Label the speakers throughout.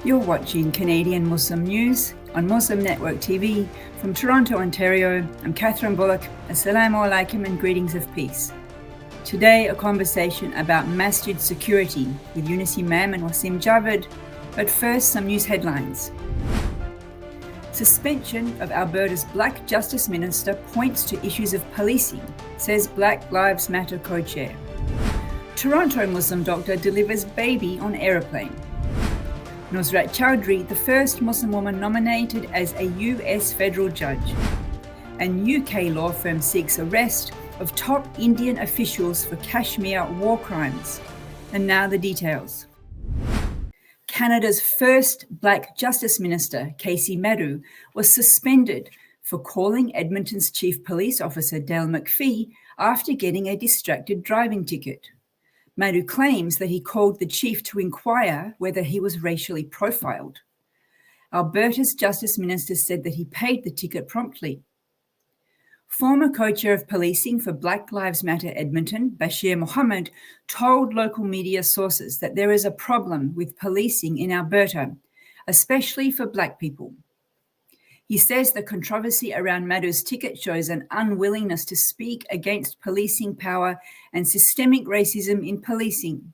Speaker 1: You're watching Canadian Muslim News on Muslim Network TV from Toronto, Ontario. I'm Catherine Bullock. Assalamu alaikum and greetings of peace. Today, a conversation about masjid security with Younus Imam and Waseem Javed. But first, some news headlines. Suspension of Alberta's Black Justice Minister points to issues of policing, says Black Lives Matter co-chair. Toronto Muslim doctor delivers baby on aeroplane. Nusrat Choudhury, the first Muslim woman nominated as a US federal judge. And UK law firm seeks arrest of top Indian officials for Kashmir war crimes. And now the details. Canada's first Black Justice Minister, Casey Madhu, was suspended for calling Edmonton's Chief Police Officer Dale McPhee after getting a distracted driving ticket. Madhu claims that he called the chief to inquire whether he was racially profiled. Alberta's Justice Minister said that he paid the ticket promptly. Former co-chair of policing for Black Lives Matter Edmonton, Bashir Mohammed, told local media sources that there is a problem with policing in Alberta, especially for Black people. He says the controversy around Madhu's ticket shows an unwillingness to speak against policing power and systemic racism in policing.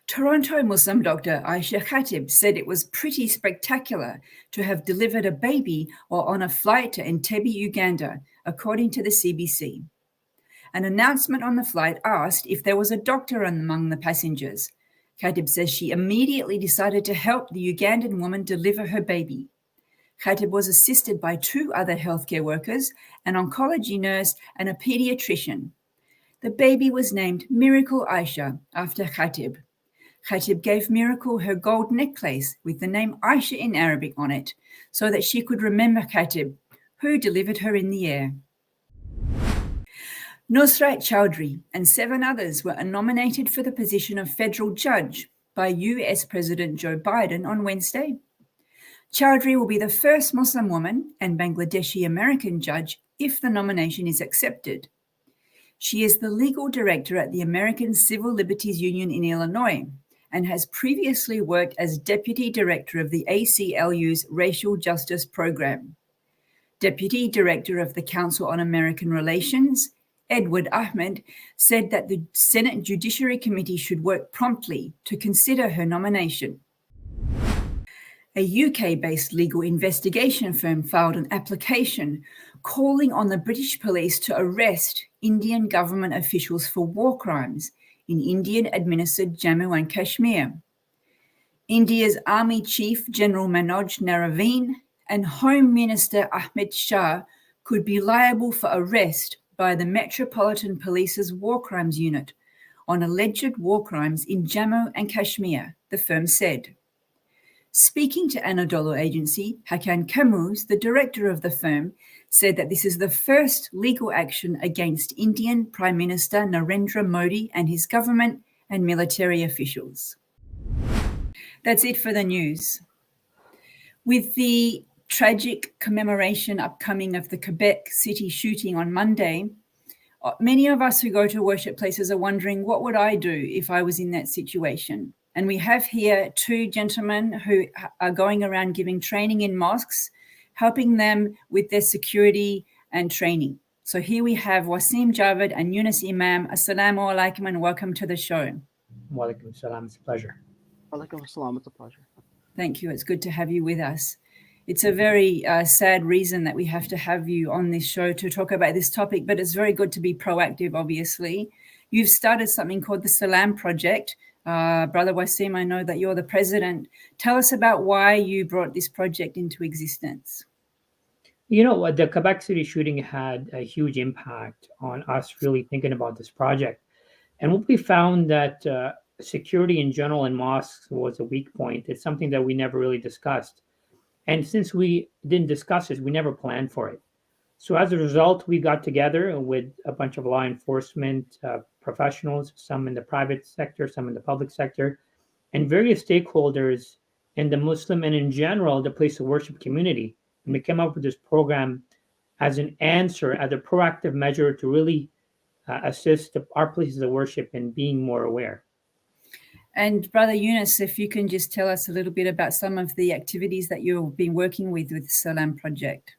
Speaker 1: Toronto Muslim doctor Aisha Khatib said it was pretty spectacular to have delivered a baby while on a flight to Entebbe, Uganda, according to the CBC. An announcement on the flight asked if there was a doctor among the passengers. Khatib says she immediately decided to help the Ugandan woman deliver her baby. Khatib was assisted by two other healthcare workers, an oncology nurse and a pediatrician. The baby was named Miracle Aisha after Khatib. Khatib gave Miracle her gold necklace with the name Aisha in Arabic on it so that she could remember Khatib, who delivered her in the air. Nusrat Choudhury and 7 others were nominated for the position of federal judge by US President Joe Biden on Wednesday. Choudhury will be the first Muslim woman and Bangladeshi-American judge if the nomination is accepted. She is the legal director at the American Civil Liberties Union in Illinois and has previously worked as deputy director of the ACLU's Racial Justice Program. Deputy director of the Council on American Relations, Edward Ahmed, said that the Senate Judiciary Committee should work promptly to consider her nomination. A UK-based legal investigation firm filed an application calling on the British police to arrest Indian government officials for war crimes in Indian-administered Jammu and Kashmir. India's Army Chief General Manoj Naravine and Home Minister Ahmed Shah could be liable for arrest by the Metropolitan Police's War Crimes Unit on alleged war crimes in Jammu and Kashmir, the firm said. Speaking to Anadolu agency, Hakan Kamuz, the director of the firm, said that this is the first legal action against Indian Prime Minister Narendra Modi and his government and military officials. That's it for the news. With the tragic commemoration upcoming of the Quebec City shooting on Monday, many of us who go to worship places are wondering, what would I do if I was in that situation? And we have here 2 gentlemen who are going around giving training in mosques, helping them with their security and training. So here we have Waseem Javed and Younus Imam. Assalamu alaikum and welcome to the show.
Speaker 2: Walaikum salam, it's a pleasure.
Speaker 3: Walaikum salam, it's a pleasure.
Speaker 1: Thank you. It's good to have you with us. It's a very sad reason that we have to have you on this show to talk about this topic, but it's very good to be proactive, obviously. You've started something called the Salam Project. Brother Waseem, I know that you're the president. Tell us about why you brought this project into existence.
Speaker 2: You know, the Quebec City shooting had a huge impact on us really thinking about this project. And what we found that security in general in mosques was a weak point. It's something that we never really discussed. And since we didn't discuss it, we never planned for it. So as a result, we got together with a bunch of law enforcement professionals, some in the private sector, some in the public sector, and various stakeholders in the Muslim and in general, the place of worship community. And we came up with this program as an answer, as a proactive measure to really assist our places of worship in being more aware.
Speaker 1: And Brother Younus, if you can just tell us a little bit about some of the activities that you've been working with the Salam Project.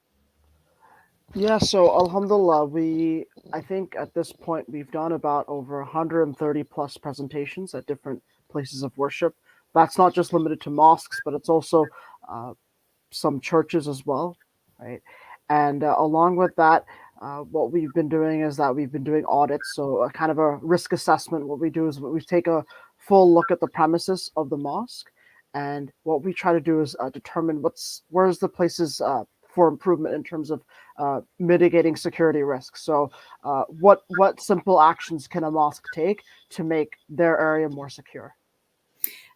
Speaker 3: Yeah, so Alhamdulillah, I think at this point we've done about over 130 plus presentations at different places of worship. That's not just limited to mosques, but it's also some churches as well, right? And along with that, what we've been doing is that we've been doing audits, so a kind of a risk assessment. What we do is we take a full look at the premises of the mosque, and what we try to do is determine where's the places for improvement in terms of mitigating security risks. So, what simple actions can a mosque take to make their area more secure?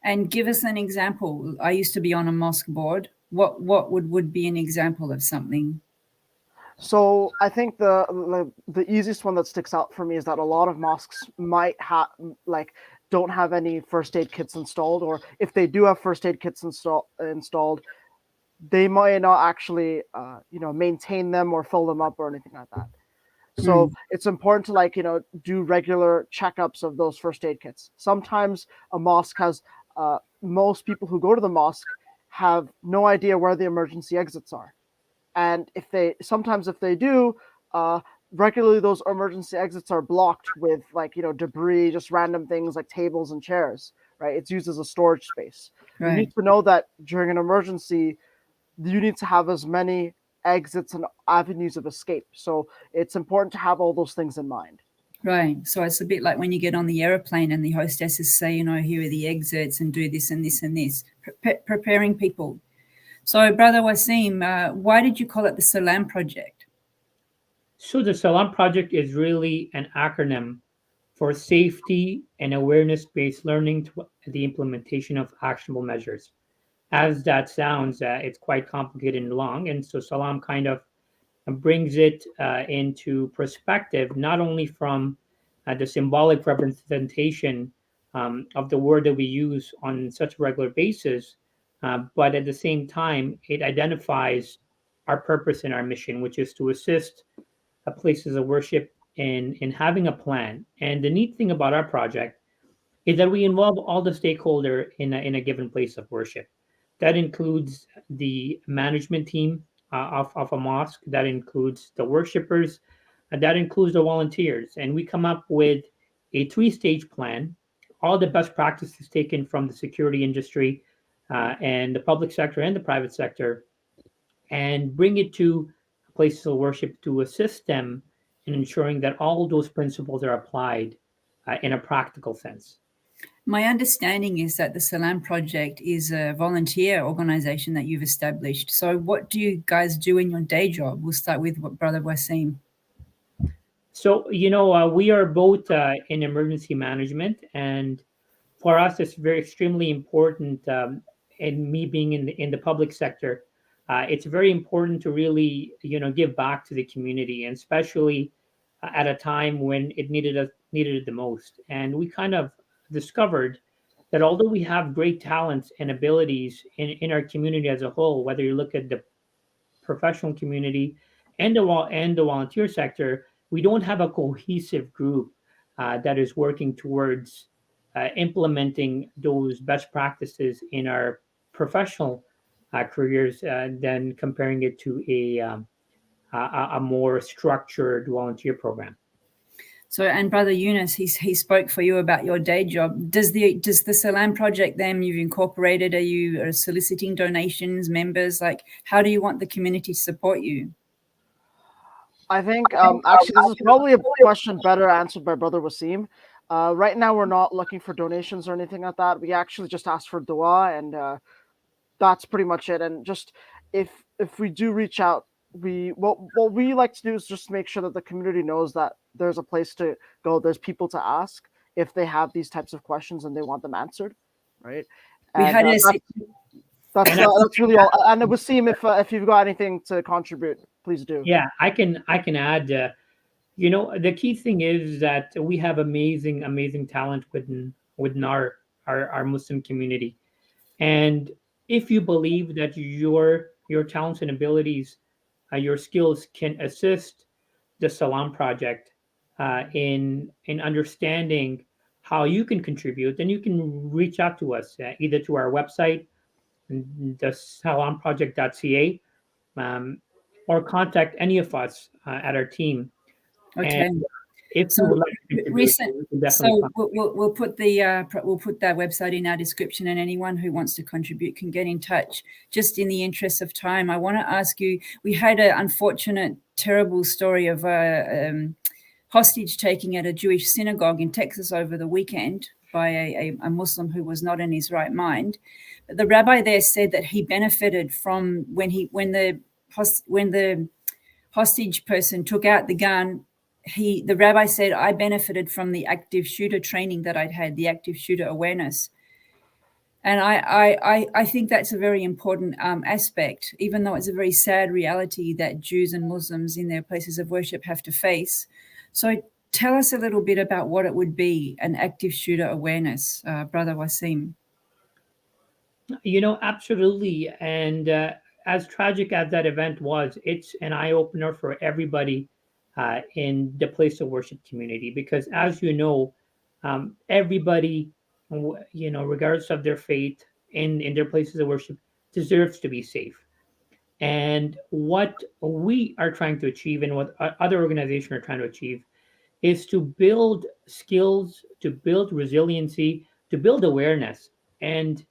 Speaker 1: And give us an example. I used to be on a mosque board. What would be an example of something?
Speaker 3: So I think the easiest one that sticks out for me is that a lot of mosques might have don't have any first aid kits installed, or if they do have first aid kits installed, they might not actually maintain them or fill them up or anything like that. So it's important to do regular checkups of those first aid kits. Sometimes a mosque has most people who go to the mosque have no idea where the emergency exits are. And if they do, regularly those emergency exits are blocked with debris, just random things like tables and chairs, right? It's used as a storage space.
Speaker 1: Right.
Speaker 3: You need to know that during an emergency, you need to have as many exits and avenues of escape. So it's important to have all those things in mind.
Speaker 1: Right. So it's a bit like when you get on the aeroplane and the hostesses say, here are the exits and do this and this and this, preparing people. So, Brother Waseem, why did you call it the Salam Project?
Speaker 2: So the Salam Project is really an acronym for safety and awareness-based learning to the implementation of actionable measures. As that sounds, it's quite complicated and long, and so Salam kind of brings it into perspective, not only from the symbolic representation of the word that we use on such a regular basis, but at the same time, it identifies our purpose and our mission, which is to assist places of worship in having a plan. And the neat thing about our project is that we involve all the stakeholder in a given place of worship. That includes the management team of a mosque, that includes the worshipers, and that includes the volunteers. And we come up with a three-stage plan, all the best practices taken from the security industry and the public sector and the private sector, and bring it to places of worship to assist them in ensuring that all those principles are applied in a practical sense.
Speaker 1: My understanding is that the Salam Project is a volunteer organization that you've established. So what do you guys do in your day job? We'll start with Brother Waseem.
Speaker 2: So, we are both in emergency management, and for us, it's very extremely important. And me being in the public sector, it's very important to really, give back to the community, and especially at a time when it needed it the most. And we kind of discovered that although we have great talents and abilities in our community as a whole, whether you look at the professional community and the volunteer sector, we don't have a cohesive group that is working towards implementing those best practices in our professional careers than comparing it to a more structured volunteer program.
Speaker 1: So, and Brother Younus, he spoke for you about your day job. Does the Salam Project then you've incorporated? Are you soliciting donations, members? Like, how do you want the community to support you?
Speaker 3: I think actually this is probably a question better answered by Brother Waseem. Right now, we're not looking for donations or anything like that. We actually just ask for dua, and that's pretty much it. And just if we do reach out, what we like to do is just make sure that the community knows that there's a place to go, there's people to ask if they have these types of questions and they want them answered, right?
Speaker 1: We
Speaker 3: And
Speaker 1: had
Speaker 3: that's really all. And Waseem, if you've got anything to contribute, please do.
Speaker 2: Yeah, I can add. The key thing is that we have amazing talent within our Muslim community, and if you believe that your talents and abilities, your skills can assist the Salam Project in understanding how you can contribute, then you can reach out to us either to our website, the salamproject.ca, or contact any of us at our team.
Speaker 1: Okay.
Speaker 2: And if
Speaker 1: So
Speaker 2: you would like to contribute,
Speaker 1: recent,
Speaker 2: you can definitely
Speaker 1: so we'll put that website in our description, and anyone who wants to contribute can get in touch. Just in the interest of time, I want to ask you, we had an unfortunate, terrible story of hostage taking at a Jewish synagogue in Texas over the weekend by a Muslim who was not in his right mind. But the rabbi there said that he benefited from when the hostage person took out the gun. The rabbi said, I benefited from the active shooter training that I'd had, the active shooter awareness. And I think that's a very important aspect, even though it's a very sad reality that Jews and Muslims in their places of worship have to face. So tell us a little bit about what it would be, an active shooter awareness, Brother Waseem.
Speaker 2: Absolutely. And as tragic as that event was, it's an eye opener for everybody in the place of worship community, because as everybody, regardless of their faith in their places of worship, deserves to be safe. And what we are trying to achieve, and what other organizations are trying to achieve, is to build skills, to build resiliency, to build awareness. And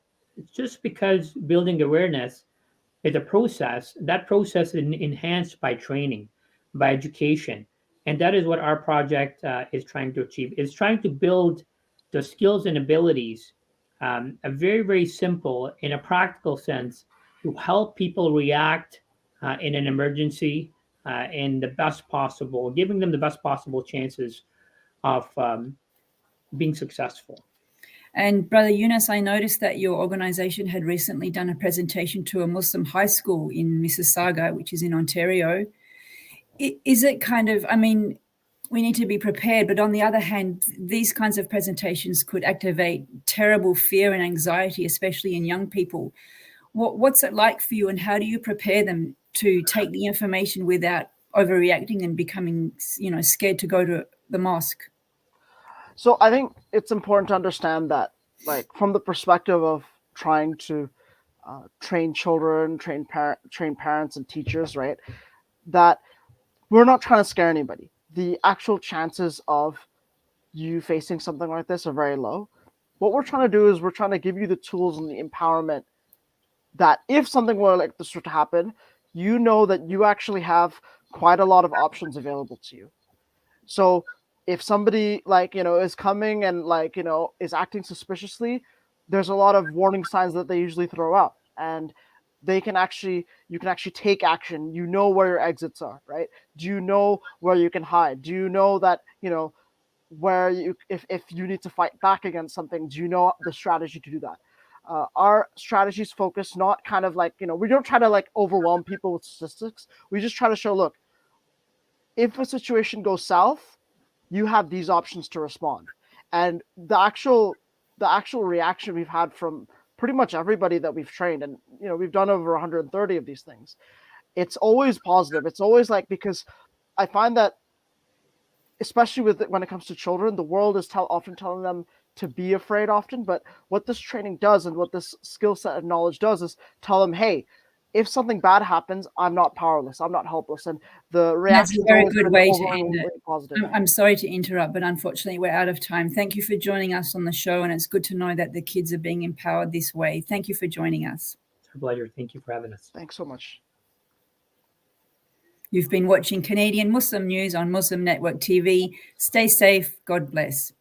Speaker 2: just because building awareness is a process, that process is enhanced by training, by education. And that is what our project is trying to achieve, is trying to build the skills and abilities, a very, very simple, in a practical sense, to help people react in an emergency in the best possible, giving them the best possible chances of being successful.
Speaker 1: And Brother Younus, I noticed that your organization had recently done a presentation to a Muslim high school in Mississauga, which is in Ontario. Is it we need to be prepared, but on the other hand, these kinds of presentations could activate terrible fear and anxiety, especially in young people. What's it like for you, and how do you prepare them to take the information without overreacting and becoming, scared to go to the mosque?
Speaker 3: So I think it's important to understand that, like, from the perspective of trying to train children, train parents and teachers, right, that we're not trying to scare anybody. The actual chances of you facing something like this are very low. What we're trying to do is we're trying to give you the tools and the empowerment that if something were like this were to happen, you know that you actually have quite a lot of options available to you. So if somebody is coming and is acting suspiciously, there's a lot of warning signs that they usually throw out, and you can actually take action. You know where your exits are, right? Do you know where you can hide? Do you know that where you if you need to fight back against something? Do you know the strategy to do that? Our strategies focus not we don't try to overwhelm people with statistics. We just try to show, look, if a situation goes south, you have these options to respond. And the actual reaction we've had from pretty much everybody that we've trained, and we've done over 130 of these things, it's always positive. It's always because I find that, especially when it comes to children, the world is often telling them to be afraid often. But what this training does, and what this skill set of knowledge does, is tell them, hey, if something bad happens, I'm not powerless, I'm not helpless. And the reaction
Speaker 1: is a very good way to end it.
Speaker 3: Positive.
Speaker 1: I'm sorry to interrupt, but unfortunately we're out of time. Thank you for joining us on the show, and it's good to know that the kids are being empowered this way. Thank you for joining us.
Speaker 2: It's our pleasure. Thank you for having us.
Speaker 3: Thanks so much.
Speaker 1: You've been watching Canadian Muslim News on Muslim Network TV. Stay safe. God bless.